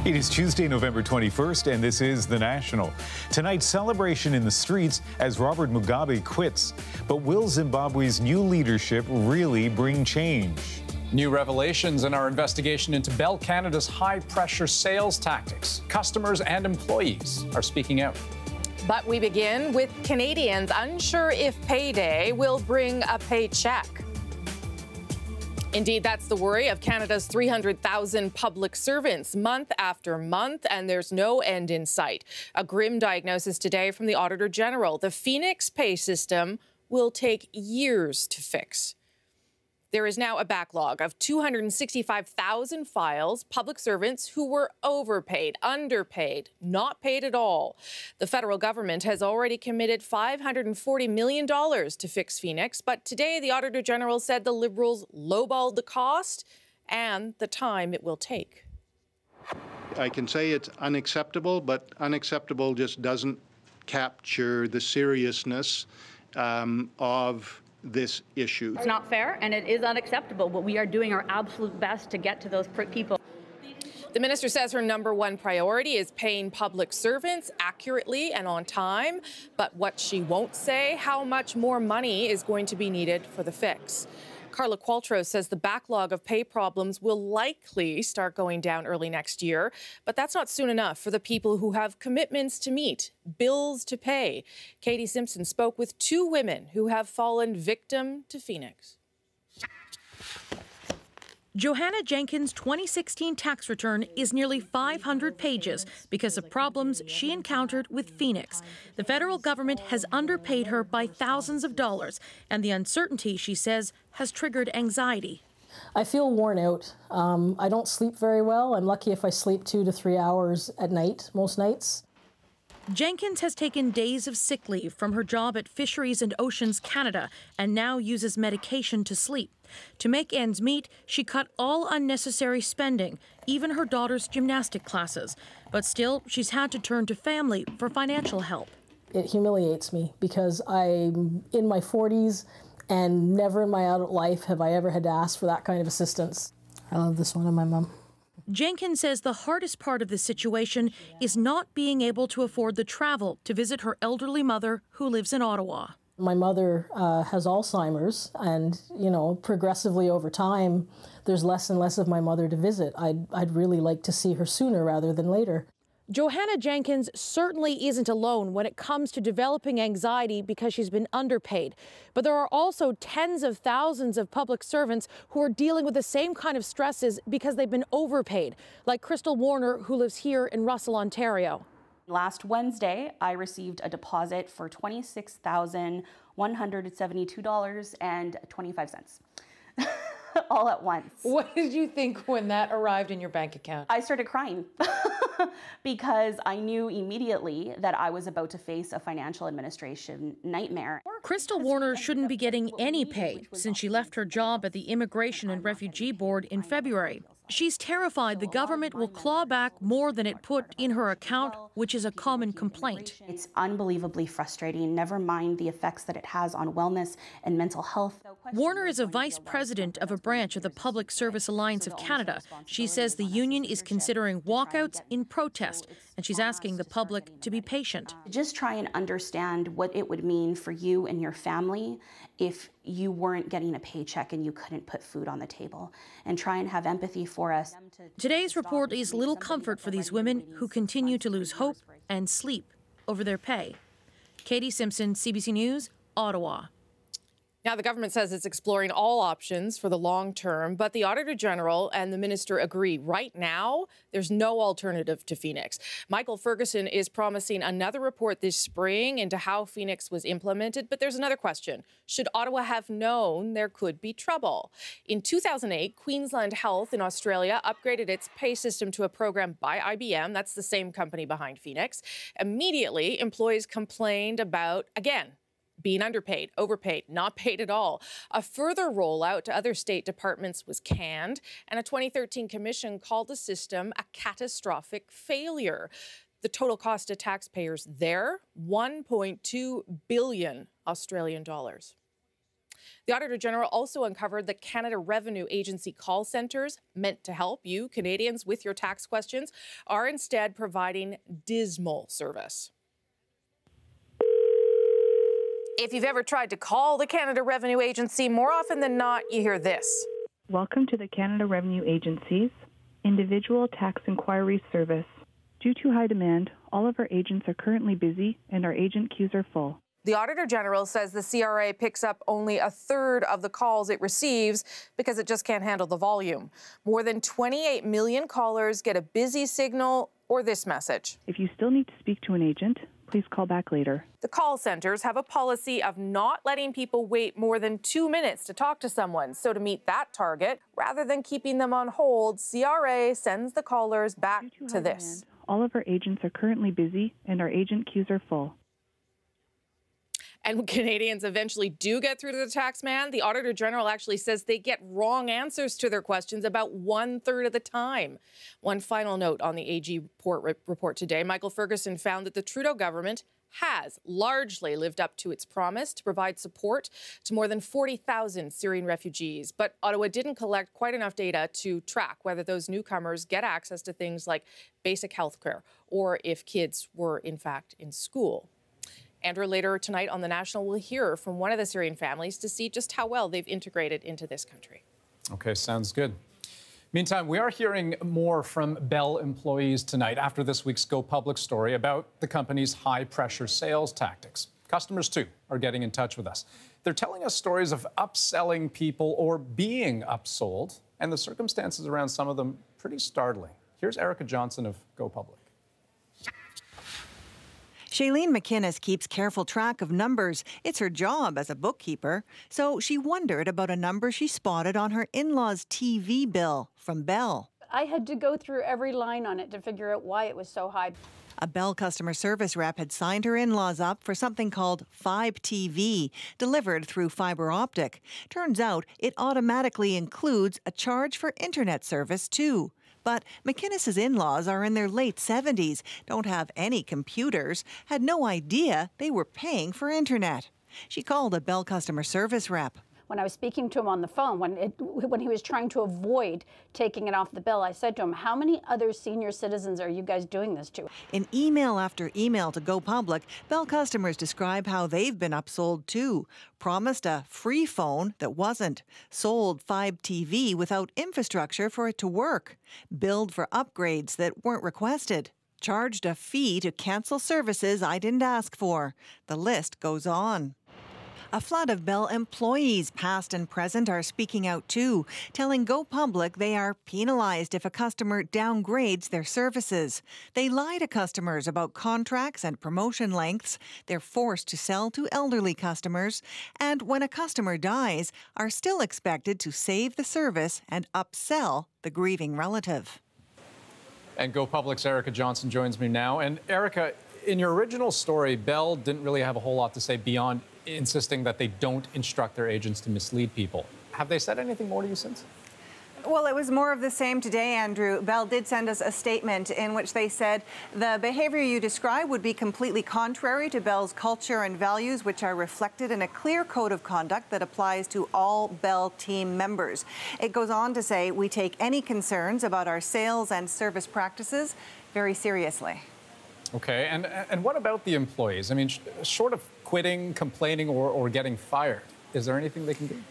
It is Tuesday, November 21st, and this is The National. Tonight's celebration in the streets as Robert Mugabe quits. But will Zimbabwe's new leadership really bring change? New revelations in our investigation into Bell Canada's high-pressure sales tactics. Customers and employees are speaking out. But we begin with Canadians unsure if payday will bring a paycheck. Indeed, that's the worry of Canada's 300,000 public servants month after month, and there's no end in sight. A grim diagnosis today from the Auditor General. The Phoenix pay system will take years to fix. There is now a backlog of 265,000 files, public servants who were overpaid, underpaid, not paid at all. The federal government has already committed $540 million to fix Phoenix, but today the Auditor General said the Liberals lowballed the cost and the time it will take. I can say it's unacceptable, but unacceptable just doesn't capture the seriousness of this issue. It's not fair and it is unacceptable, but we are doing our absolute best to get to those people. The minister says her #1 priority is paying public servants accurately and on time, but what she won't say, how much more money is going to be needed for the fix. Carla Qualtrough says the backlog of pay problems will likely start going down early next year, but that's not soon enough for the people who have commitments to meet, bills to pay. Katie Simpson spoke with 2 women who have fallen victim to Phoenix. Johanna Jenkins' 2016 tax return is nearly 500 pages because of problems she encountered with Phoenix. The federal government has underpaid her by thousands of dollars, and the uncertainty, she says, has triggered anxiety. I feel worn out. I don't sleep very well. I'm lucky if I sleep 2 to 3 hours at night, most nights. Jenkins has taken days of sick leave from her job at Fisheries and Oceans Canada and now uses medication to sleep. To make ends meet, she cut all unnecessary spending, even her daughter's gymnastic classes. But still, she's had to turn to family for financial help. It humiliates me because I'm in my 40s and never in my adult life have I ever had to ask for that kind of assistance. I love this one and my mom. Jenkins says the hardest part of this situation is not being able to afford the travel to visit her elderly mother who lives in Ottawa. My mother has Alzheimer's, and, you know, progressively over time, there's less and less of my mother to visit. I'd really like to see her sooner rather than later. Johanna Jenkins certainly isn't alone when it comes to developing anxiety because she's been underpaid. But there are also tens of thousands of public servants who are dealing with the same kind of stresses because they've been overpaid, like Crystal Warner, who lives here in Russell, Ontario. Last Wednesday, I received a deposit for $26,172.25. All at once. What did you think when that arrived in your bank account? I started crying because I knew immediately that I was about to face a financial administration nightmare. Crystal Warner shouldn't be getting any pay since she left her job at the Immigration and Refugee Board in February. She's terrified the government will claw back more than it put in her account, which is a common complaint. It's unbelievably frustrating, never mind the effects that it has on wellness and mental health. Warner is a vice president of a branch of the Public Service Alliance of Canada. She says the union is considering walkouts in protest, and she's asking the public to be patient. Just try and understand what it would mean for you and your family if you weren't getting a paycheck and you couldn't put food on the table, and try and have empathy for us. Today's report is little comfort for these women who continue to lose hope and sleep over their pay. Katie Simpson, CBC News, Ottawa. Now, the government says it's exploring all options for the long term, but the Auditor General and the minister agree right now there's no alternative to Phoenix. Michael Ferguson is promising another report this spring into how Phoenix was implemented, but there's another question. Should Ottawa have known there could be trouble? In 2008, Queensland Health in Australia upgraded its pay system to a program by IBM. That's the same company behind Phoenix. Immediately, employees complained about, again, being underpaid, overpaid, not paid at all. A further rollout to other state departments was canned, and a 2013 commission called the system a catastrophic failure. The total cost to taxpayers there, 1.2 billion Australian dollars. The Auditor General also uncovered the Canada Revenue Agency call centres meant to help you Canadians with your tax questions are instead providing dismal service. If you've ever tried to call the Canada Revenue Agency, more often than not, you hear this. Welcome to the Canada Revenue Agency's Individual Tax Inquiry Service. Due to high demand, all of our agents are currently busy and our agent queues are full. The Auditor General says the CRA picks up only a third of the calls it receives because it just can't handle the volume. More than 28 million callers get a busy signal or this message. If you still need to speak to an agent, please call back later. The call centers have a policy of not letting people wait more than 2 minutes to talk to someone. So to meet that target, rather than keeping them on hold, CRA sends the callers back to this. All of our agents are currently busy and our agent queues are full. And when Canadians eventually do get through to the tax man, the Auditor General actually says they get wrong answers to their questions about 1/3 of the time. One final note on the AG report today. Michael Ferguson found that the Trudeau government has largely lived up to its promise to provide support to more than 40,000 Syrian refugees. But Ottawa didn't collect quite enough data to track whether those newcomers get access to things like basic health care or if kids were, in fact, in school. Andrew, later tonight on The National, we'll hear from one of the Syrian families to see just how well they've integrated into this country. Okay, sounds good. Meantime, we are hearing more from Bell employees tonight after this week's Go Public story about the company's high-pressure sales tactics. Customers, too, are getting in touch with us. They're telling us stories of upselling people or being upsold, and the circumstances around some of them pretty startling. Here's Erica Johnson of Go Public. Shailene McInnes keeps careful track of numbers. It's her job as a bookkeeper. So she wondered about a number she spotted on her in-law's TV bill from Bell. I had to go through every line on it to figure out why it was so high. A Bell customer service rep had signed her in-laws up for something called Fibe TV, delivered through fiber optic. Turns out it automatically includes a charge for internet service, too. But McInnes' in-laws are in their late 70s, don't have any computers, had no idea they were paying for internet. She called a Bell customer service rep. When I was speaking to him on the phone, when he was trying to avoid taking it off the bill, I said to him, how many other senior citizens are you guys doing this to? In email after email to Go Public, Bell customers describe how they've been upsold too. Promised a free phone that wasn't. Sold Fibe TV without infrastructure for it to work. Billed for upgrades that weren't requested. Charged a fee to cancel services I didn't ask for. The list goes on. A flood of Bell employees, past and present, are speaking out too, telling Go Public they are penalized if a customer downgrades their services. They lie to customers about contracts and promotion lengths. They're forced to sell to elderly customers. And when a customer dies, are still expected to save the service and upsell the grieving relative. And Go Public's Erica Johnson joins me now. And Erica, in your original story, Bell didn't really have a whole lot to say beyond insisting that they don't instruct their agents to mislead people. Have they said anything more to you since? Well, it was more of the same today, Andrew. Bell did send us a statement in which they said the behavior you describe would be completely contrary to Bell's culture and values, which are reflected in a clear code of conduct that applies to all Bell team members. It goes on to say, we take any concerns about our sales and service practices very seriously. Okay, and what about the employees? I mean, short of quitting, complaining, or getting fired, is there anything they can do?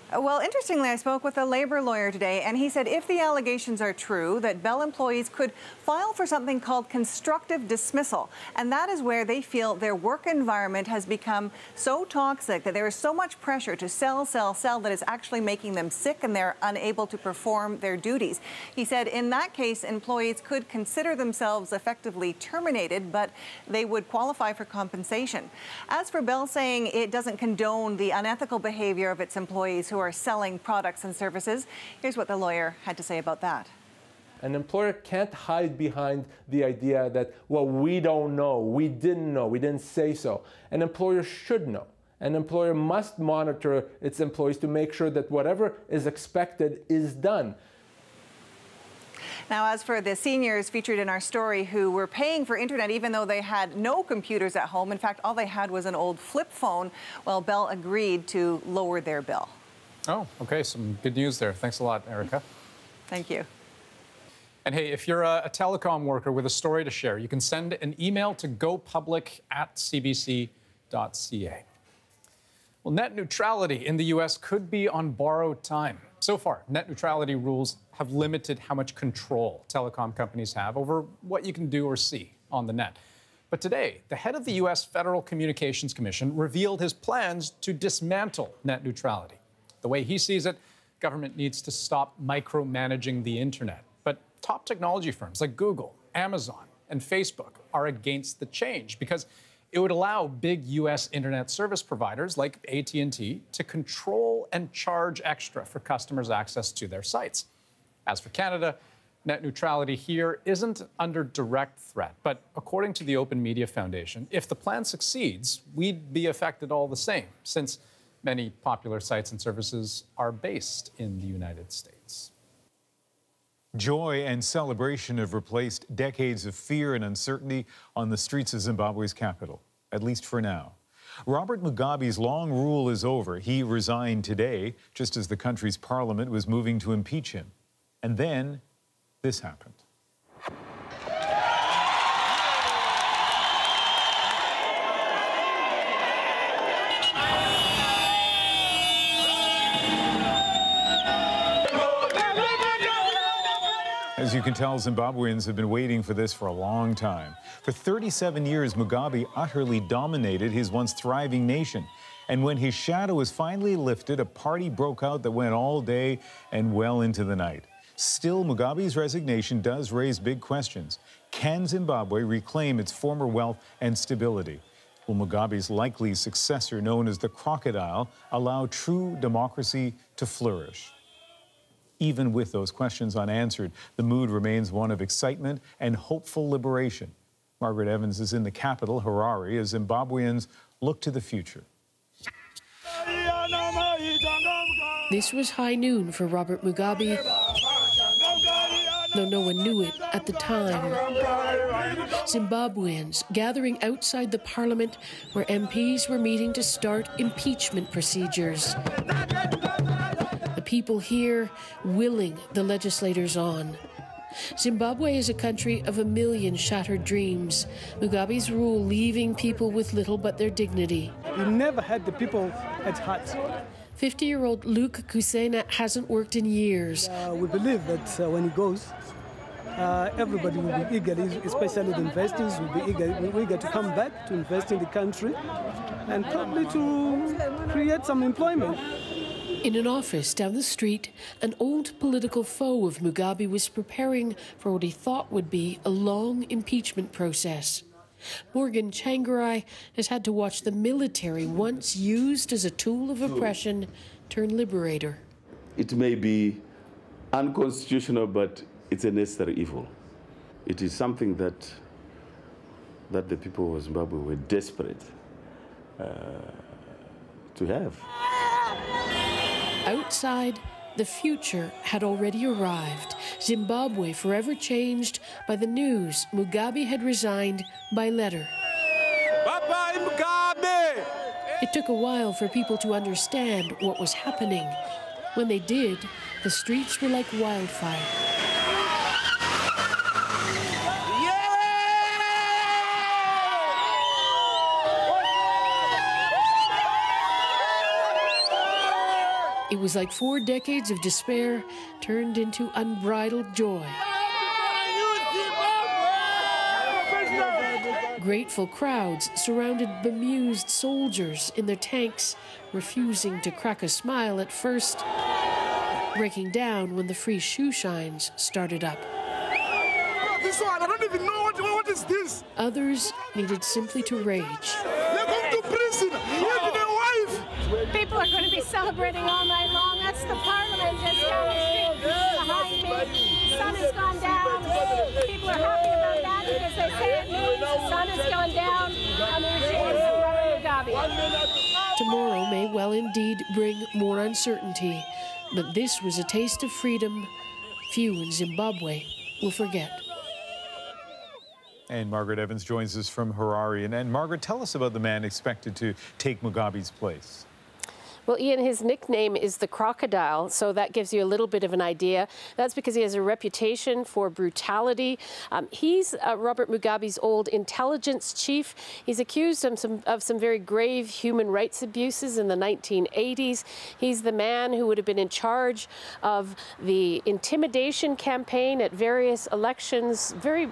Well, interestingly, I spoke with a labor lawyer today, and he said if the allegations are true, that Bell employees could file for something called constructive dismissal. And that is where they feel their work environment has become so toxic that there is so much pressure to sell that it's actually making them sick and they're unable to perform their duties. He said in that case, employees could consider themselves effectively terminated, but they would qualify for compensation. As for Bell saying it doesn't condone the unethical behavior of its employees who are selling products and services, here's what the lawyer had to say about that. An employer can't hide behind the idea that, well, we don't know, we didn't say so. An employer should know. An employer must monitor its employees to make sure that whatever is expected is done. Now, as for the seniors featured in our story who were paying for internet even though they had no computers at home, in fact, all they had was an old flip phone, well, Bell agreed to lower their bill. Oh, okay. Some good news there. Thanks a lot, Erica. Thank you. And hey, if you're a telecom worker with a story to share, you can send an email to gopublic@cbc.ca. Well, net neutrality in the U.S. could be on borrowed time. So far, net neutrality rules have limited how much control telecom companies have over what you can do or see on the net. But today, the head of the U.S. Federal Communications Commission revealed his plans to dismantle net neutrality. The way he sees it, government needs to stop micromanaging the internet. But top technology firms like Google, Amazon, and Facebook are against the change because it would allow big U.S. internet service providers like AT&T to control and charge extra for customers' access to their sites. As for Canada, net neutrality here isn't under direct threat. But according to the Open Media Foundation, if the plan succeeds, we'd be affected all the same, since many popular sites and services are based in the United States. Joy and celebration have replaced decades of fear and uncertainty on the streets of Zimbabwe's capital, at least for now. Robert Mugabe's long rule is over. He resigned today, just as the country's parliament was moving to impeach him. And then this happened. As you can tell, Zimbabweans have been waiting for this for a long time. For 37 years, Mugabe utterly dominated his once thriving nation. And when his shadow was finally lifted, a party broke out that went all day and well into the night. Still, Mugabe's resignation does raise big questions. Can Zimbabwe reclaim its former wealth and stability? Will Mugabe's likely successor, known as the crocodile, allow true democracy to flourish? Even with those questions unanswered, the mood remains one of excitement and hopeful liberation. Margaret Evans is in the capital, Harare, as Zimbabweans look to the future. This was high noon for Robert Mugabe, though no one knew it at the time. Zimbabweans gathering outside the parliament where MPs were meeting to start impeachment procedures. The people here willing the legislators on. Zimbabwe is a country of a million shattered dreams. Mugabe's rule leaving people with little but their dignity. He never had the people at heart. 50-year-old Luke Kusena hasn't worked in years. We believe that when he goes, everybody will be eager, especially the investors will be eager to come back to invest in the country and probably to create some employment. In an office down the street, an old political foe of Mugabe was preparing for what he thought would be a long impeachment process. Morgan Changarai has had to watch the military, once used as a tool of oppression, turn liberator. It may be unconstitutional, but it's a necessary evil. It is something that the people of Zimbabwe were desperate to have. Outside, the future had already arrived. Zimbabwe forever changed by the news Mugabe had resigned by letter. Bye-bye, Mugabe! It took a while for people to understand what was happening. When they did, the streets were like wildfire. It was like 4 decades of despair turned into unbridled joy. Grateful crowds surrounded bemused soldiers in their tanks, refusing to crack a smile at first, breaking down when the free shoe shines started up. This one, I don't even know what is this. Others needed simply to rage. They're going to prison. With their wife. People are going to be celebrating all night long. That's the parliament just down the street behind me. The sun has gone down. People are happy about that because they say it means the sun has gone down and the regime is Robert Mugabe. Tomorrow may well indeed bring more uncertainty, but this was a taste of freedom few in Zimbabwe will forget. And Margaret Evans joins us from Harare. And Margaret, tell us about the man expected to take Mugabe's place. Well, Ian, his nickname is the Crocodile, so that gives you a little bit of an idea. That's because he has a reputation for brutality. He's Robert Mugabe's old intelligence chief. He's accused of some very grave human rights abuses in the 1980s. He's the man who would have been in charge of the intimidation campaign at various elections, very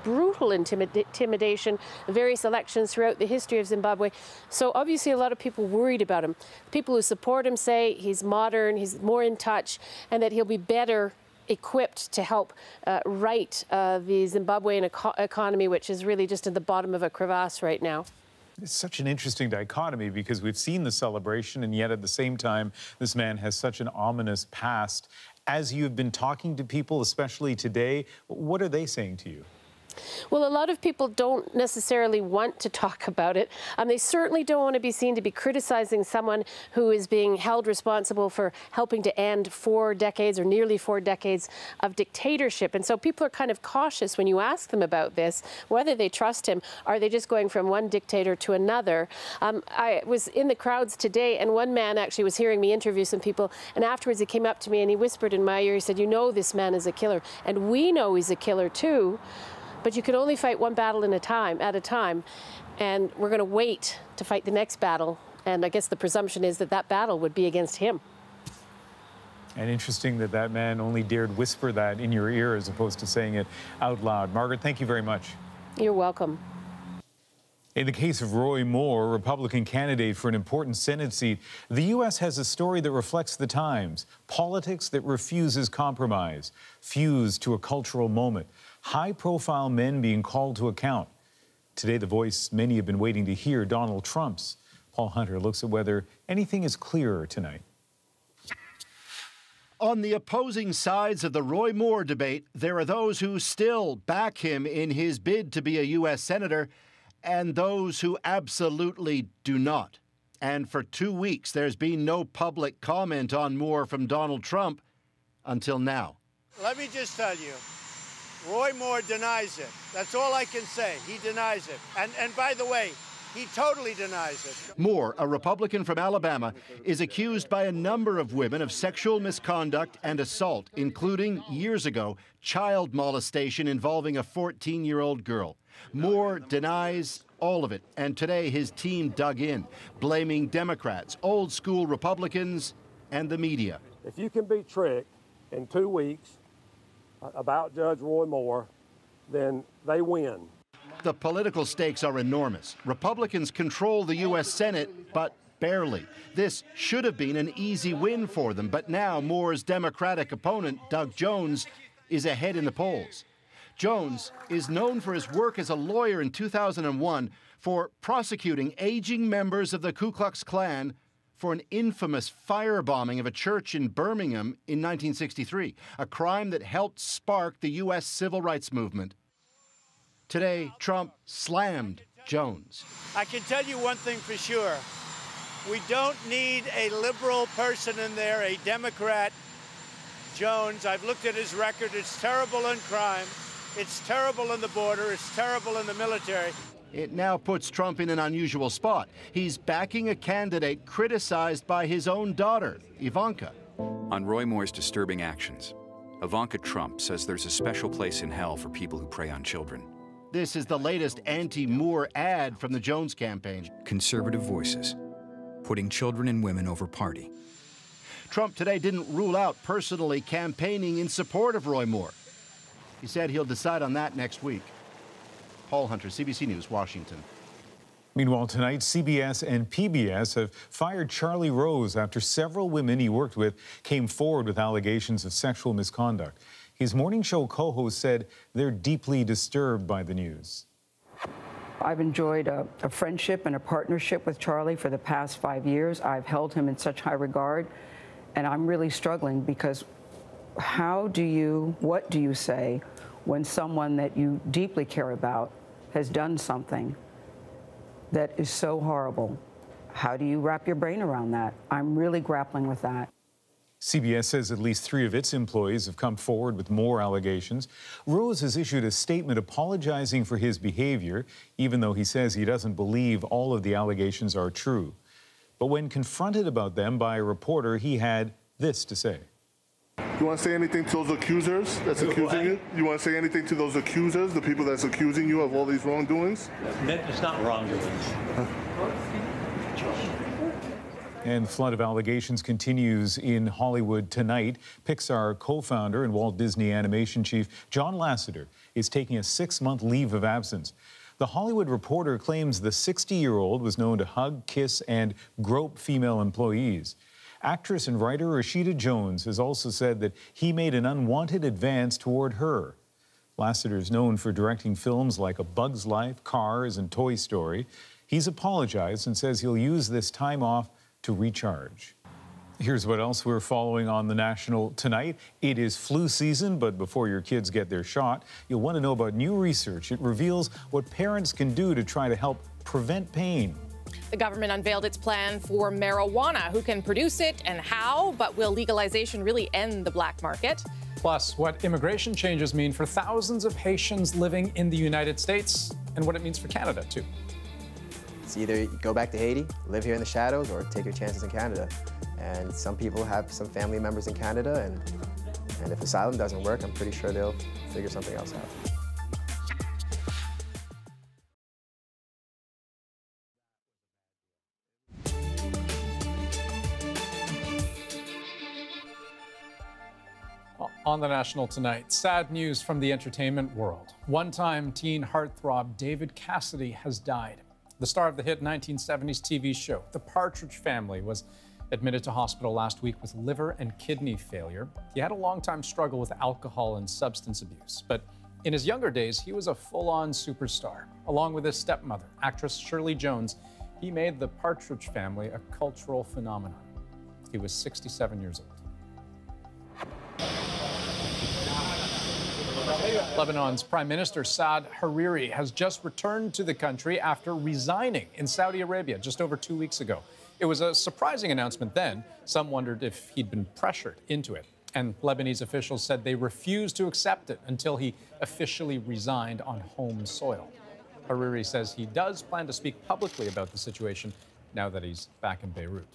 brutal intimidation, various elections throughout the history of Zimbabwe. So obviously a lot of people worried about him. People who support him say he's modern, he's more in touch, and that he'll be better equipped to help right the Zimbabwean economy, which is really just at the bottom of a crevasse right now. It's such an interesting dichotomy because we've seen the celebration, and yet at the same time, this man has such an ominous past. As you've been talking to people, especially today, what are they saying to you? Well, a lot of people don't necessarily want to talk about it. They certainly don't want to be seen to be criticizing someone who is being held responsible for helping to end 4 decades or nearly 4 decades of dictatorship. And so people are kind of cautious when you ask them about this, whether they trust him. Are they just going from one dictator to another? I was in the crowds today, and one man actually was hearing me interview some people, and afterwards he came up to me and he whispered in my ear, he said, "You know this man is a killer, and we know he's a killer too. But you can only fight one battle at a time, and we're going to wait to fight the next battle." And I guess the presumption is that that battle would be against him. And interesting that that man only dared whisper that in your ear as opposed to saying it out loud. Margaret, thank you very much. You're welcome. In the case of Roy Moore, Republican candidate for an important Senate seat, the U.S. has a story that reflects the times. Politics that refuses compromise, fused to a cultural moment. High-profile men being called to account. Today, the voice many have been waiting to hear, Donald Trump's. Paul Hunter looks at whether anything is clearer tonight. On the opposing sides of the Roy Moore debate, there are those who still back him in his bid to be a U.S. Senator, and those who absolutely do not. And for 2 weeks, there's been no public comment on Moore from Donald Trump until now. Let me just tell you, Roy Moore denies it. That's all I can say. He denies it. And by the way, he totally denies it. Moore, a Republican from Alabama, is accused by a number of women of sexual misconduct and assault, including, years ago, child molestation involving a 14-year-old girl. Moore denies all of it, and today his team dug in, blaming Democrats, old-school Republicans, and the media. If you can be tricked in 2 weeks about Judge Roy Moore, then they win. The political stakes are enormous. Republicans control the U.S. Senate, but barely. This should have been an easy win for them, but now Moore's Democratic opponent, Doug Jones, is ahead in the polls. Jones is known for his work as a lawyer in 2001 for prosecuting aging members of the Ku Klux Klan for an infamous firebombing of a church in Birmingham in 1963, a crime that helped spark the U.S. civil rights movement. Today, Trump slammed Jones. I can tell you one thing for sure. We don't need a liberal person in there, a Democrat. Jones, I've looked at his record. It's terrible in crime. It's terrible in the border. It's terrible in the military. It now puts Trump in an unusual spot. He's backing a candidate criticized by his own daughter, Ivanka. On Roy Moore's disturbing actions, Ivanka Trump says there's a special place in hell for people who prey on children. This is the latest anti-Moore ad from the Jones campaign. Conservative voices, putting children and women over party. Trump today didn't rule out personally campaigning in support of Roy Moore. He said he'll decide on that next week. Paul Hunter, CBC News, Washington. Meanwhile, tonight, CBS and PBS have fired Charlie Rose after several women he worked with came forward with allegations of sexual misconduct. His morning show co-host said they're deeply disturbed by the news. I've enjoyed a friendship and a partnership with Charlie for the past 5 years. I've held him in such high regard, and I'm really struggling because what do you say when someone that you deeply care about has done something that is so horrible? How do you wrap your brain around that? I'm really grappling with that. CBS says at least 3 of its employees have come forward with more allegations. Rose has issued a statement apologizing for his behavior, even though he says he doesn't believe all of the allegations are true. But when confronted about them by a reporter, he had this to say. You want to say anything to those accusers that's accusing you? You want to say anything to those accusers, the people that's accusing you of all these wrongdoings? It's not wrongdoings. And the flood of allegations continues in Hollywood tonight. Pixar co-founder and Walt Disney Animation chief John Lasseter is taking a 6-month leave of absence. The Hollywood Reporter claims the 60-year-old was known to hug, kiss, and grope female employees. Actress and writer Rashida Jones has also said that he made an unwanted advance toward her. Lasseter is known for directing films like A Bug's Life, Cars, and Toy Story. He's apologized and says he'll use this time off to recharge. Here's what else we're following on the National tonight. It is flu season, but before your kids get their shot, you'll want to know about new research. It reveals what parents can do to try to help prevent pain. The government unveiled its plan for marijuana. Who can produce it and how? But will legalization really end the black market? Plus, what immigration changes mean for thousands of Haitians living in the United States and what it means for Canada, too. It's either you go back to Haiti, live here in the shadows, or take your chances in Canada. And some people have some family members in Canada, and if asylum doesn't work, I'm pretty sure they'll figure something else out. On the National tonight, sad news from the entertainment world. One-time teen heartthrob David Cassidy has died. The star of the hit 1970s TV show, The Partridge Family, was admitted to hospital last week with liver and kidney failure. He had a long-time struggle with alcohol and substance abuse, but in his younger days, he was a full-on superstar. Along with his stepmother, actress Shirley Jones, he made The Partridge Family a cultural phenomenon. He was 67 years old. Lebanon's Prime Minister Saad Hariri has just returned to the country after resigning in Saudi Arabia just over 2 weeks ago. It was a surprising announcement then. Some wondered if he'd been pressured into it. And Lebanese officials said they refused to accept it until he officially resigned on home soil. Hariri says he does plan to speak publicly about the situation now that he's back in Beirut.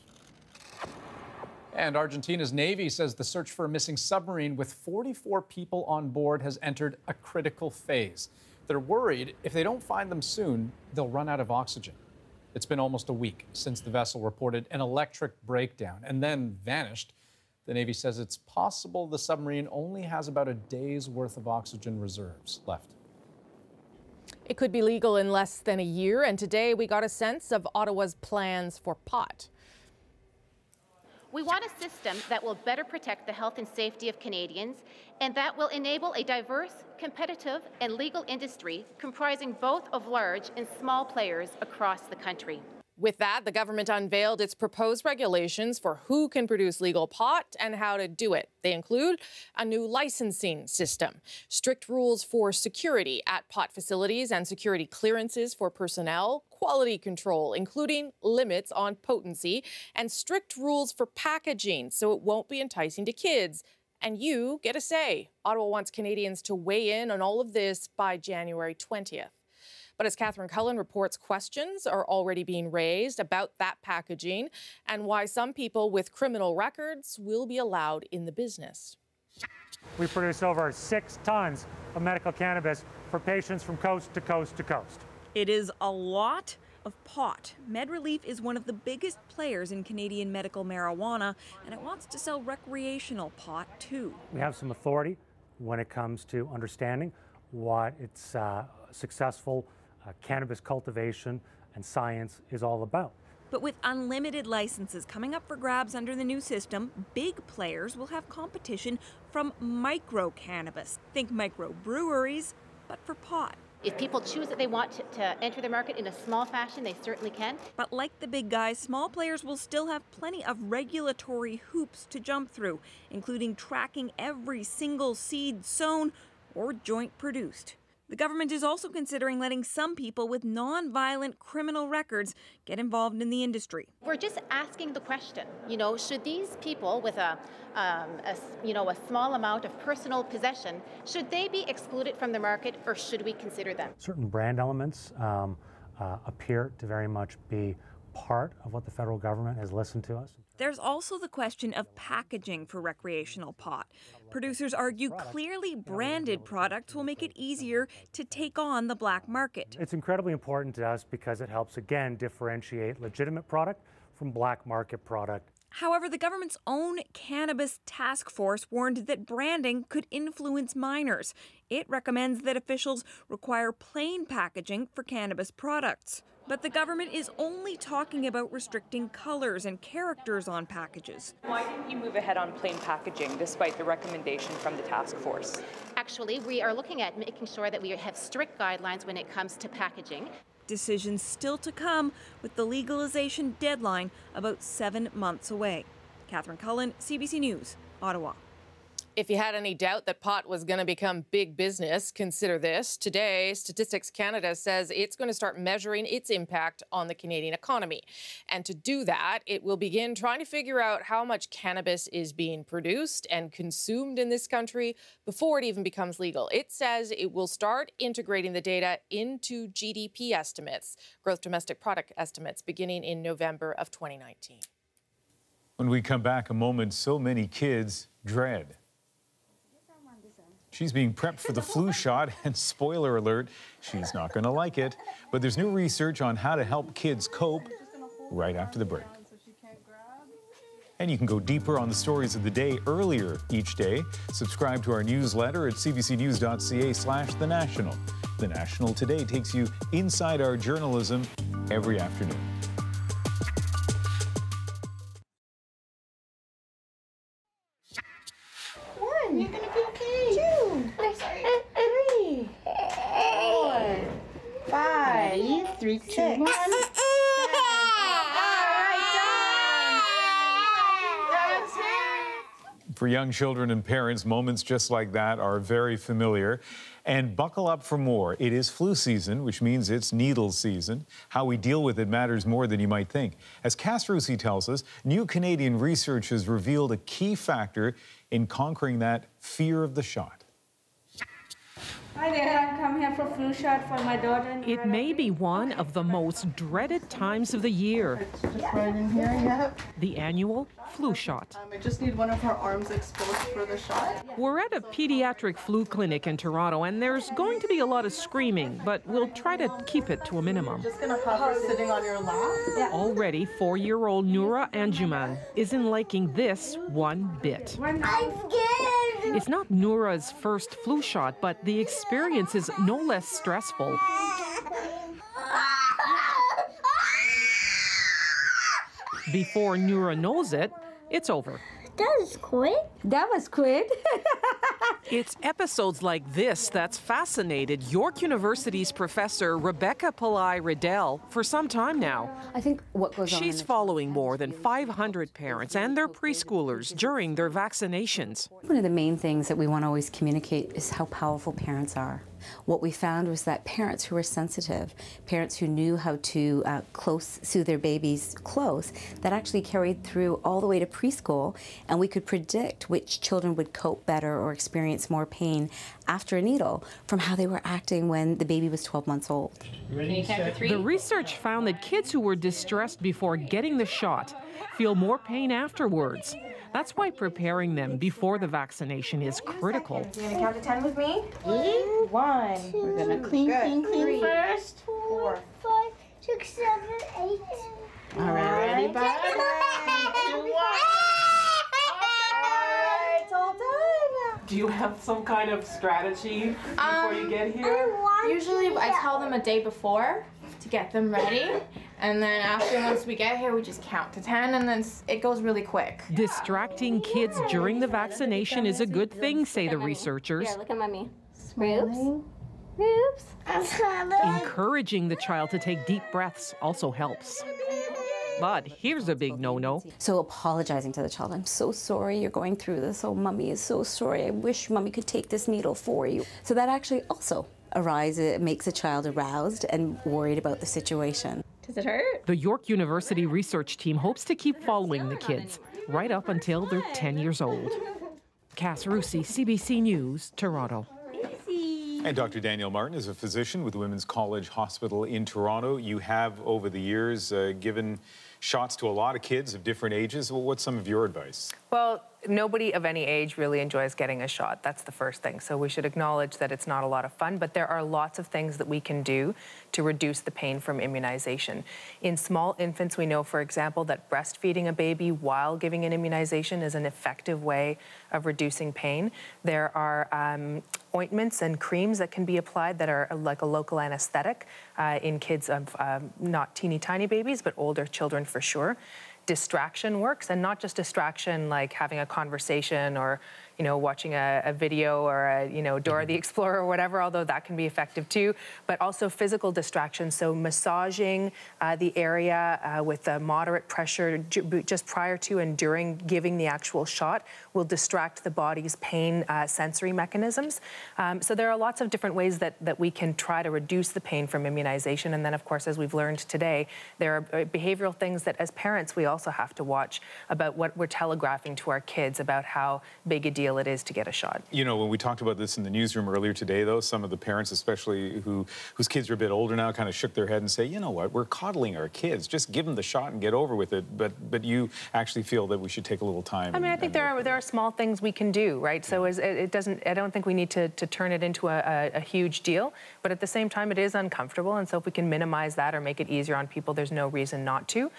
And Argentina's Navy says the search for a missing submarine with 44 people on board has entered a critical phase. They're worried if they don't find them soon, they'll run out of oxygen. It's been almost a week since the vessel reported an electric breakdown and then vanished. The Navy says it's possible the submarine only has about a day's worth of oxygen reserves left. It could be legal in less than a year, and today we got a sense of Ottawa's plans for pot. We want a system that will better protect the health and safety of Canadians and that will enable a diverse, competitive, and legal industry comprising both of large and small players across the country. With that, the government unveiled its proposed regulations for who can produce legal pot and how to do it. They include a new licensing system, strict rules for security at pot facilities and security clearances for personnel, quality control, including limits on potency, and strict rules for packaging so it won't be enticing to kids. And you get a say. Ottawa wants Canadians to weigh in on all of this by January 20th. But as Catherine Cullen reports, questions are already being raised about that packaging and why some people with criminal records will be allowed in the business. We produce over 6 tons of medical cannabis for patients from coast to coast to coast. It is a lot of pot. MedRelief is one of the biggest players in Canadian medical marijuana, and it wants to sell recreational pot too. We have some authority when it comes to understanding what its successful cannabis cultivation and science is all about. But with unlimited licenses coming up for grabs under the new system, big players will have competition from micro-cannabis. Think microbreweries, but for pot. If people choose that they want to enter the market in a small fashion, they certainly can. But like the big guys, small players will still have plenty of regulatory hoops to jump through, including tracking every single seed sown or joint produced. The government is also considering letting some people with non-violent criminal records get involved in the industry. We're just asking the question, should these people with a small amount of personal possession, should they be excluded from the market, or should we consider them? Certain brand elements appear to very much be part of what the federal government has listened to us. There's also the question of packaging for recreational pot. Producers argue clearly branded products will make it easier to take on the black market. It's incredibly important to us because it helps, again, differentiate legitimate product from black market product. However, the government's own cannabis task force warned that branding could influence minors. It recommends that officials require plain packaging for cannabis products. But the government is only talking about restricting colors and characters on packages. Why didn't you move ahead on plain packaging despite the recommendation from the task force? Actually, we are looking at making sure that we have strict guidelines when it comes to packaging. Decisions still to come, with the legalization deadline about 7 months away. Catherine Cullen, CBC News, Ottawa. If you had any doubt that pot was going to become big business, consider this. Today, Statistics Canada says it's going to start measuring its impact on the Canadian economy. And to do that, it will begin trying to figure out how much cannabis is being produced and consumed in this country before it even becomes legal. It says it will start integrating the data into GDP estimates, gross domestic product estimates, beginning in November of 2019. When we come back, a moment so many kids dread. She's being prepped for the flu shot, and spoiler alert, she's not going to like it. But there's new research on how to help kids cope right after the break. And you can go deeper on the stories of the day earlier each day. Subscribe to our newsletter at cbcnews.ca/The National. The National today takes you inside our journalism every afternoon. You're gonna be okay. 2, 3, 4, 5, 3, 2, 1. For young children and parents, moments just like that are very familiar. And buckle up for more. It is flu season, which means it's needle season. How we deal with it matters more than you might think. As Cass Rusi tells us, new Canadian research has revealed a key factor in conquering that fear of the shot. Hi there, I'm coming here for flu shot for my daughter. It may be one of the most dreaded times of the year. It's just right in here, yep. The annual flu shot. I just need one of her arms exposed for the shot. We're at a pediatric flu clinic in Toronto, and there's going to be a lot of screaming, but we'll try to keep it to a minimum. Just gonna have her sitting on your lap. Yeah. Already, 4-year-old Noura Anjuman isn't liking this one bit. I'm scared. It's not Noura's first flu shot, but the experience is no less stressful. Before Noura knows it, it's over. That was quick. That was quick. It's episodes like this that's fascinated York University's professor Rebecca Pillai-Riddell for some time now. I think what goes on. She's following more than 500 parents and their preschoolers during their vaccinations. One of the main things that we want to always communicate is how powerful parents are. What we found was that parents who were sensitive, parents who knew how to soothe their babies close, that actually carried through all the way to preschool, and we could predict which children would cope better or experience more pain after a needle from how they were acting when the baby was 12 months old. The research found that kids who were distressed before getting the shot feel more pain afterwards. That's why preparing them before the vaccination is critical. You're gonna count to 10 with me? 1. We're gonna clean Three, first. 4, 5, 6, 7, 8. All right, ready, bye. It's all done. Do you have some kind of strategy before you get here? Usually I tell them a day before to get them ready. And then once we get here, we just count to 10, and then it goes really quick. Distracting kids during the vaccination is a good thing, say the researchers. Yeah, look at mommy. Oops. Oops. Encouraging the child to take deep breaths also helps. But here's a big no-no. So apologizing to the child, I'm so sorry you're going through this. Oh, mommy is so sorry. I wish mommy could take this needle for you. So that actually also makes a child aroused and worried about the situation. Does it hurt? The York University research team hopes to keep following the kids right up until they're 10 years old. Cass Rusi, CBC News, Toronto. And Dr. Danielle Martin is a physician with Women's College Hospital in Toronto. You have, over the years, given shots to a lot of kids of different ages. Well, what's some of your advice? Well, nobody of any age really enjoys getting a shot. That's the first thing. So we should acknowledge that it's not a lot of fun, but there are lots of things that we can do to reduce the pain from immunization. In small infants, we know, for example, that breastfeeding a baby while giving an immunization is an effective way of reducing pain. There are ointments and creams that can be applied that are like a local anesthetic in kids of not teeny tiny babies, but older children for sure. Distraction works, and not just distraction like having a conversation or, you know, watching a video or a, you know, Dora the Explorer or whatever, although that can be effective too, but also physical distraction. So massaging the area with a moderate pressure just prior to and during giving the actual shot will distract the body's pain sensory mechanisms. So there are lots of different ways that we can try to reduce the pain from immunization. And then, of course, as we've learned today, there are behavioral things that as parents we also have to watch about what we're telegraphing to our kids about how big a deal it is to get a shot. You know, when we talked about this in the newsroom earlier today, though, some of the parents, especially whose kids are a bit older now, kind of shook their head and say, you know what, we're coddling our kids. Just give them the shot and get over with it. But you actually feel that we should take a little time. I mean, I think there are small things we can do, right? So it doesn't. I don't think we need to turn it into a huge deal. But at the same time, it is uncomfortable, and so if we can minimize that or make it easier on people, there's no reason not to.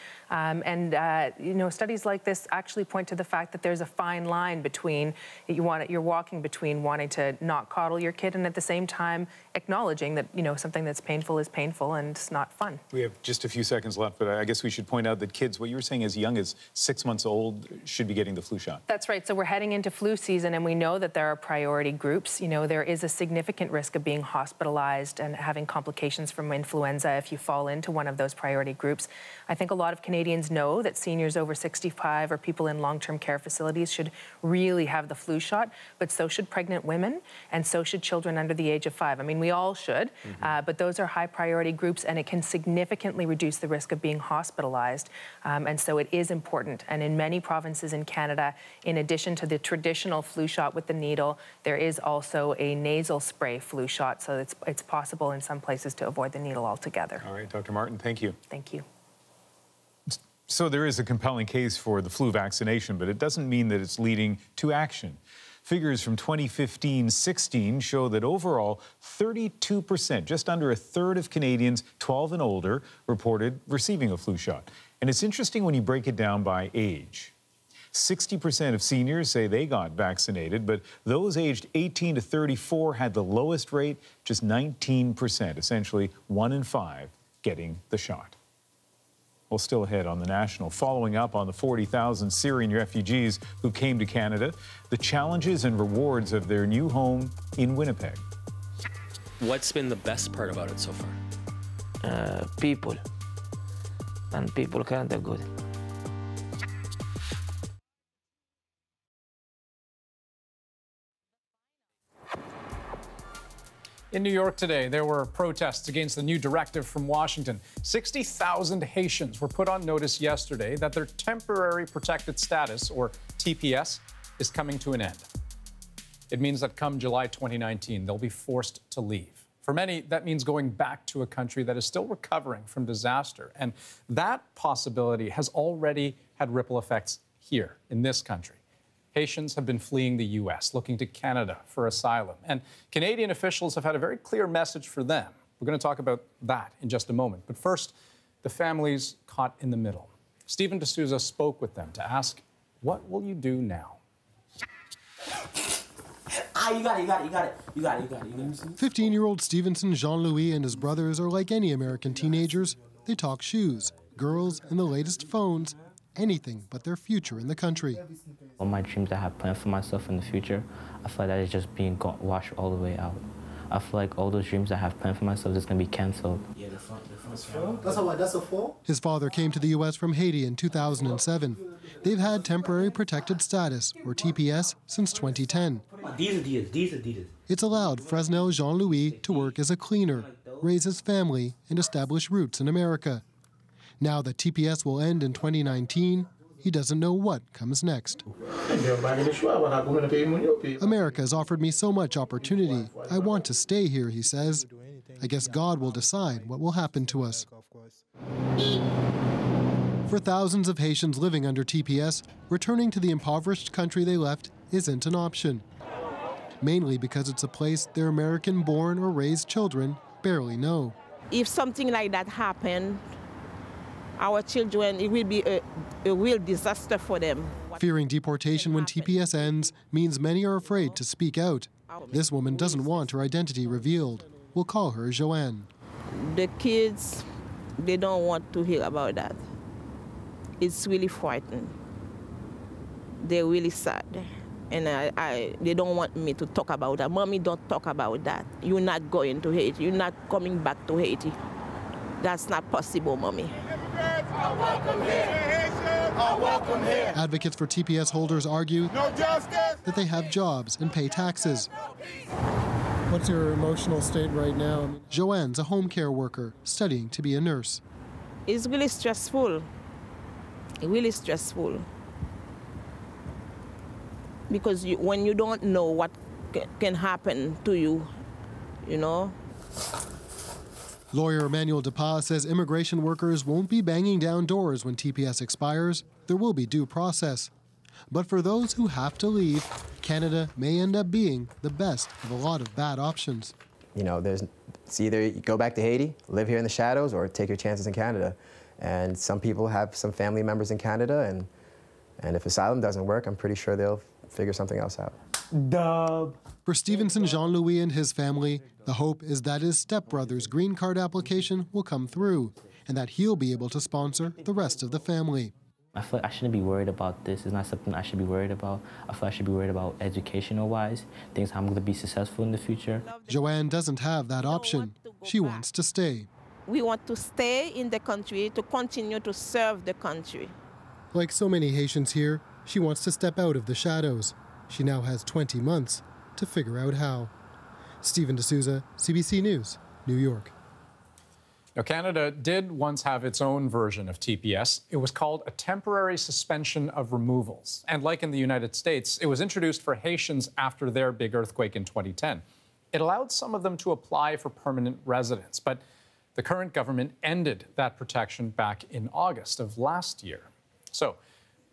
You know, studies like this actually point to the fact that there's a fine line between you're walking between wanting to not coddle your kid and at the same time acknowledging that, you know, something that's painful is painful and it's not fun. We have just a few seconds left, but I guess we should point out that kids, what you were saying, as young as 6 months old, should be getting the flu shot. That's right. So we're heading into flu season, and we know that there are priority groups. You know, there is a significant risk of being hospitalized and having complications from influenza if you fall into one of those priority groups. I think a lot of Canadians know that seniors over 65 or people in long-term care facilities should really have the flu shot, but so should pregnant women, and so should children under the age of 5. I mean, we all should, but those are high priority groups, and it can significantly reduce the risk of being hospitalized, and so it is important. And in many provinces in Canada, in addition to the traditional flu shot with the needle, there is also a nasal spray flu shot, so it's possible in some places to avoid the needle altogether. All right, Dr. Martin, thank you. Thank you. So there is a compelling case for the flu vaccination, but it doesn't mean that it's leading to action. Figures from 2015-16 show that overall 32%, just under a third of Canadians 12 and older, reported receiving a flu shot. And it's interesting when you break it down by age. 60% of seniors say they got vaccinated, but those aged 18 to 34 had the lowest rate, just 19%, essentially 1 in 5 getting the shot. Well, still ahead on the National, following up on the 40,000 Syrian refugees who came to Canada, the challenges and rewards of their new home in Winnipeg. What's been the best part about it so far? People. And people kind of good. In New York today, there were protests against the new directive from Washington. 60,000 Haitians were put on notice yesterday that their temporary protected status, or TPS, is coming to an end. It means that come July 2019, they'll be forced to leave. For many, that means going back to a country that is still recovering from disaster. And that possibility has already had ripple effects here in this country. Haitians have been fleeing the U.S., looking to Canada for asylum. And Canadian officials have had a very clear message for them. We're going to talk about that in just a moment. But first, the families caught in the middle. Stephen D'Souza spoke with them to ask, what will you do now? You got it. 15-year-old Stevenson Jean-Louis and his brothers are like any American teenagers. They talk shoes, girls, and the latest phones, anything but their future in the country. All my dreams I have planned for myself in the future, I feel like that is just being washed all the way out. I feel like all those dreams I have planned for myself is going to be canceled. Yeah, the front. That's a 4? His father came to the U.S. from Haiti in 2007. They've had temporary protected status, or TPS, since 2010. These. It's allowed Fresnel Jean-Louis to work as a cleaner, raise his family, and establish roots in America. Now that TPS will end in 2019, he doesn't know what comes next. America has offered me so much opportunity. I want to stay here, he says. I guess God will decide what will happen to us. For thousands of Haitians living under TPS, returning to the impoverished country they left isn't an option. Mainly because it's a place their American-born or raised children barely know. If something like that happened, our children, it will be a real disaster for them. Fearing deportation when TPS ends means many are afraid to speak out. This woman doesn't want her identity revealed. We'll call her Joanne. The kids, they don't want to hear about that. It's really frightening. They're really sad. And they don't want me to talk about that. Mommy, don't talk about that. You're not going to Haiti. You're not coming back to Haiti. That's not possible, Mommy. Advocates for TPS holders argue that they have jobs and pay taxes. What's your emotional state right now? Joanne's a home care worker studying to be a nurse. It's really stressful. Really stressful. Because when you don't know what can happen to you, you know. Lawyer Emmanuel DePaz says immigration workers won't be banging down doors when TPS expires. There will be due process. But for those who have to leave, Canada may end up being the best of a lot of bad options. You know, it's either you go back to Haiti, live here in the shadows, or take your chances in Canada. And some people have some family members in Canada, and if asylum doesn't work, I'm pretty sure they'll figure something else out. Dub. For Stevenson Jean-Louis and his family, the hope is that his stepbrother's green card application will come through and that he'll be able to sponsor the rest of the family. I feel like I shouldn't be worried about this. It's not something I should be worried about. I feel like I should be worried about educational-wise, things how I'm going to be successful in the future. Joanne doesn't have that option. She wants to stay. We want to stay in the country to continue to serve the country. Like so many Haitians here, she wants to step out of the shadows. She now has 20 months to figure out how. Stephen D'Souza, CBC News, New York. Now, Canada did once have its own version of TPS. It was called a temporary suspension of removals. And like in the United States, it was introduced for Haitians after their big earthquake in 2010. It allowed some of them to apply for permanent residence, but the current government ended that protection back in August of last year. So,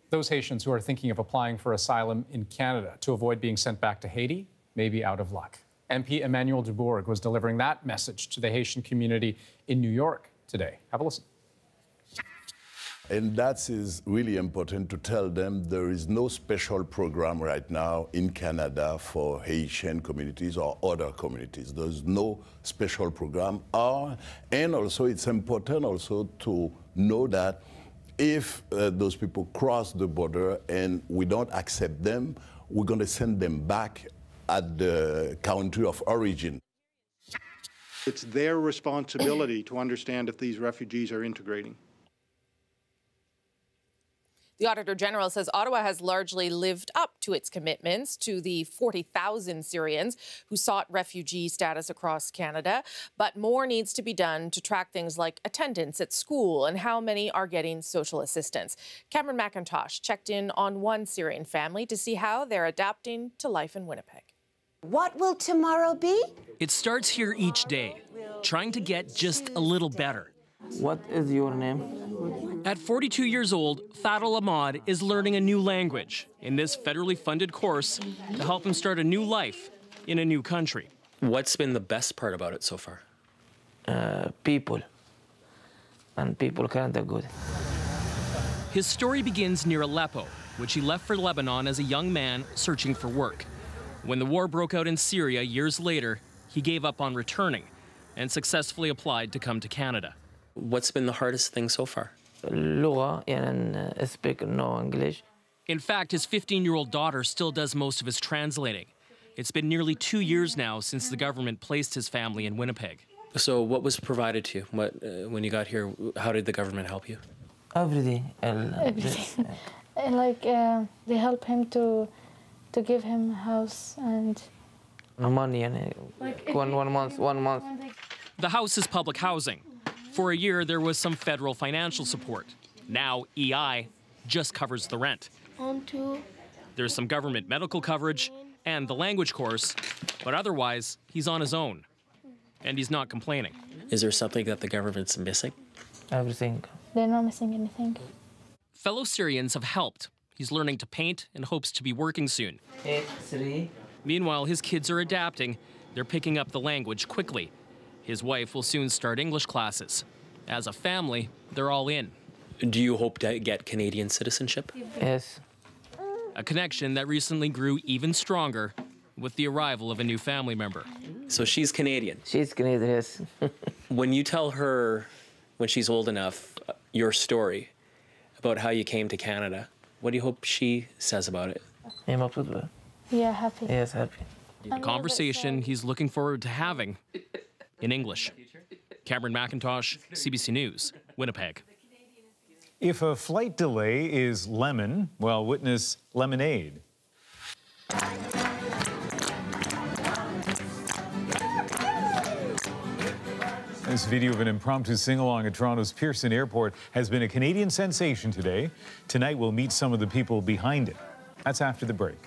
those Haitians who are thinking of applying for asylum in Canada to avoid being sent back to Haiti may be out of luck. MP Emmanuel Dubourg was delivering that message to the Haitian community in New York today. Have a listen. And that is really important to tell them there is no special program right now in Canada for Haitian communities or other communities. There's no special program. And also it's important also to know that if those people cross the border and we don't accept them, we're going to send them back at the country of origin. It's their responsibility to understand if these refugees are integrating. The Auditor General says Ottawa has largely lived up to its commitments to the 40,000 Syrians who sought refugee status across Canada. But more needs to be done to track things like attendance at school and how many are getting social assistance. Cameron McIntosh checked in on one Syrian family to see how they're adapting to life in Winnipeg. What will tomorrow be? It starts here each day, trying to get just a little better. What is your name? At 42 years old, Fadel Ahmad is learning a new language in this federally funded course to help him start a new life in a new country. What's been the best part about it so far? People. And people kind of good. His story begins near Aleppo, which he left for Lebanon as a young man searching for work. When the war broke out in Syria years later, he gave up on returning and successfully applied to come to Canada. What's been the hardest thing so far? Lugha and speak no English. In fact, his 15-year-old daughter still does most of his translating. It's been nearly 2 years now since the government placed his family in Winnipeg. So what was provided to you? When you got here, how did the government help you? Everything. Everything. Like, they help him to to give him a house and money and one month. The house is public housing. For a year, there was some federal financial support. Now, EI just covers the rent. There's some government medical coverage and the language course, but otherwise, he's on his own. And he's not complaining. Is there something that the government's missing? Everything. they're not missing anything. Fellow Syrians have helped. He's learning to paint and hopes to be working soon. Meanwhile, his kids are adapting. They're picking up the language quickly. His wife will soon start English classes. As a family, they're all in. Do you hope to get Canadian citizenship? Yes. A connection that recently grew even stronger with the arrival of a new family member. So she's Canadian? She's Canadian, yes. When you tell her, when she's old enough, your story about how you came to Canada, what do you hope she says about it? Yeah, happy. Yes, happy. A conversation he's looking forward to having in English. Cameron McIntosh, CBC News, Winnipeg. If a flight delay is lemon, well, witness lemonade. This video of an impromptu sing-along at Toronto's Pearson Airport has been a Canadian sensation today. Tonight we'll meet some of the people behind it. That's after the break.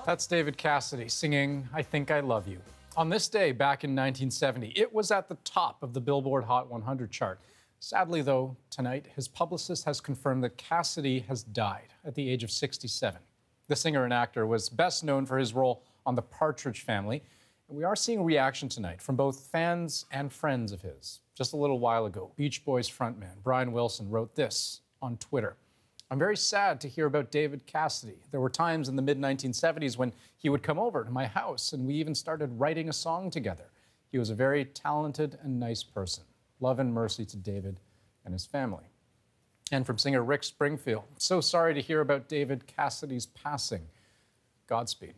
That's David Cassidy singing I Think I Love You. On this day, back in 1970, it was at the top of the Billboard Hot 100 chart. Sadly, though, tonight, his publicist has confirmed that Cassidy has died at the age of 67. The singer and actor was best known for his role on The Partridge Family. And we are seeing reaction tonight from both fans and friends of his. Just a little while ago, Beach Boys frontman Brian Wilson wrote this on Twitter. I'm very sad to hear about David Cassidy. There were times in the mid-1970s when he would come over to my house and we even started writing a song together. He was a very talented and nice person. Love and mercy to David and his family. And from singer Rick Springfield, so sorry to hear about David Cassidy's passing. Godspeed.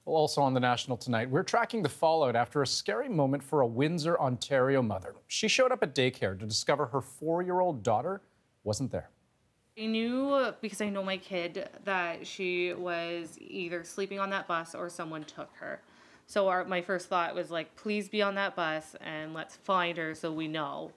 Well, also on the National tonight, we're tracking the fallout after a scary moment for a Windsor, Ontario mother. She showed up at daycare to discover her 4-year-old daughter wasn't there. I knew, because I know my kid, that she was either sleeping on that bus or someone took her. So my first thought was like, please be on that bus and let's find her so we know.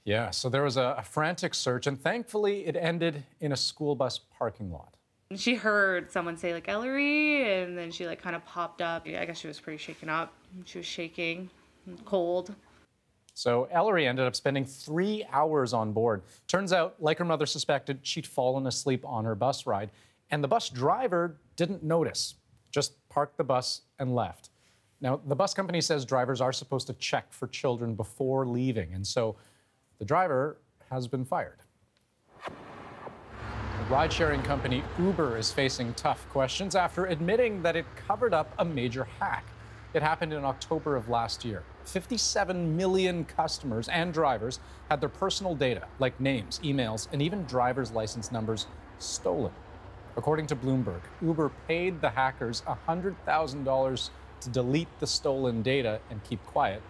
Yeah, so there was a frantic search, and thankfully it ended in a school bus parking lot. She heard someone say like, Ellery, and then she like kind of popped up. I guess she was pretty shaken up. She was shaking, cold. So Ellery ended up spending 3 hours on board. Turns out, like her mother suspected, she'd fallen asleep on her bus ride, and the bus driver didn't notice, just parked the bus and left. Now, the bus company says drivers are supposed to check for children before leaving, and so the driver has been fired. The ride-sharing company Uber is facing tough questions after admitting that it covered up a major hack. It happened in October of last year. 57 million customers and drivers had their personal data, like names, emails, and even driver's license numbers, stolen. According to Bloomberg, Uber paid the hackers $100,000 to delete the stolen data and keep quiet.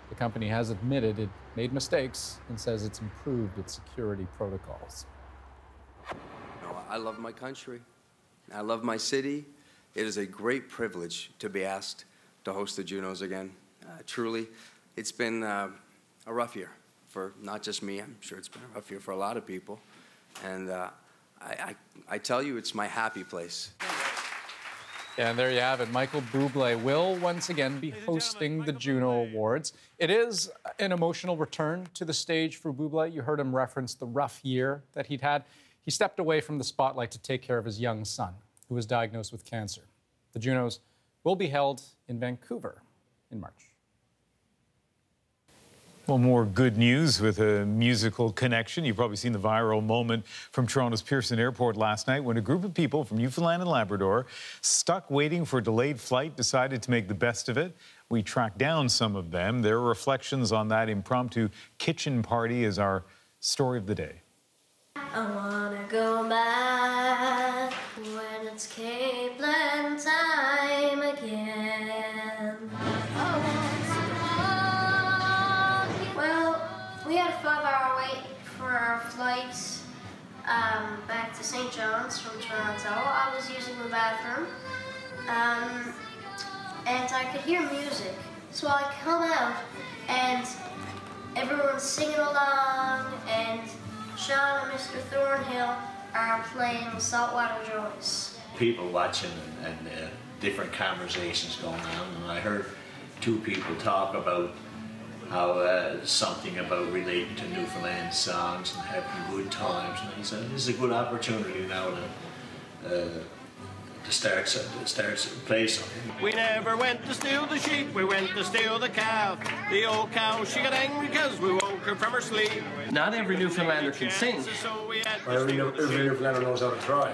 The company has admitted it made mistakes and says it's improved its security protocols. I love my country. I love my city. It is a great privilege to be asked to host the Junos again. Truly, it's been a rough year for not just me. I'm sure it's been a rough year for a lot of people. And I tell you, it's my happy place. Yeah, and there you have it. Michael Bublé will once again be hosting the Juno Awards. It is an emotional return to the stage for Bublé. You heard him reference the rough year that he'd had. He stepped away from the spotlight to take care of his young son, who was diagnosed with cancer. The Junos will be held in Vancouver in March. Well, more good news with a musical connection. You've probably seen the viral moment from Toronto's Pearson Airport last night when a group of people from Newfoundland and Labrador, stuck waiting for a delayed flight, decided to make the best of it. We tracked down some of them. Their reflections on that impromptu kitchen party is our story of the day. I wanna go back when it's Cape Land time again. Well, we had a 5-hour wait for our flight back to St. John's from Toronto. I was using the bathroom and I could hear music. So I come out and everyone's singing along and Sean and Mr. Thornhill are playing Saltwater Joys. People watching and different conversations going on, and I heard two people talk about how something about relating to Newfoundland songs and having good times, and I said this is a good opportunity now to start play something. We never went to steal the sheep, we went to steal the cow. The old cow, she got angry because we woke her from her sleep. Not every Newfoundlander can sing. Every Newfoundlander knows how to try.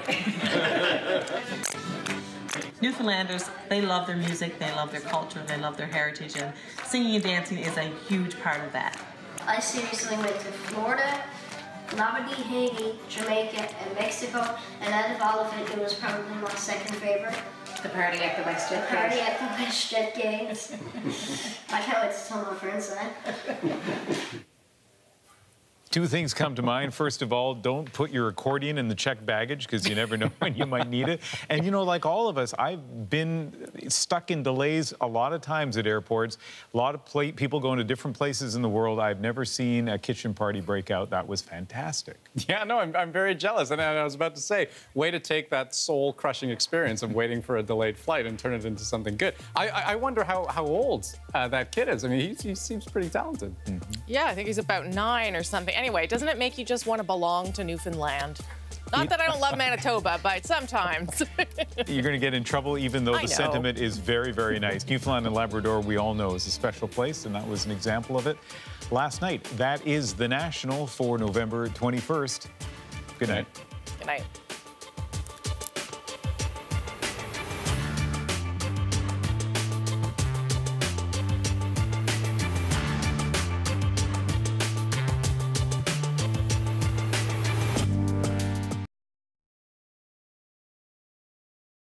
Newfoundlanders, they love their music, they love their culture, they love their heritage, and singing and dancing is a huge part of that. I seriously went to Florida, Labadee, Haiti, Jamaica, and Mexico, and out of all of it, it was probably my second favorite. The party at the WestJet Games. The party at the WestJet Games. I can't wait to tell my friends that. Two things come to mind. First of all, don't put your accordion in the checked baggage because you never know when you might need it. And, you know, like all of us, I've been stuck in delays a lot of times at airports. A lot of people going to different places in the world. I've never seen a kitchen party break out. That was fantastic. Yeah, no, I'm very jealous. And I was about to say, way to take that soul-crushing experience of waiting for a delayed flight and turn it into something good. I wonder how old that kid is. I mean, he seems pretty talented. Mm-hmm. Yeah, I think he's about 9 or something. Anyway, doesn't it make you just want to belong to Newfoundland? Not that I don't love Manitoba, but sometimes. You're going to get in trouble even though the sentiment is very, very nice. Newfoundland and Labrador, we all know, is a special place, and that was an example of it last night. That is the National for November 21st. Good night. Good night.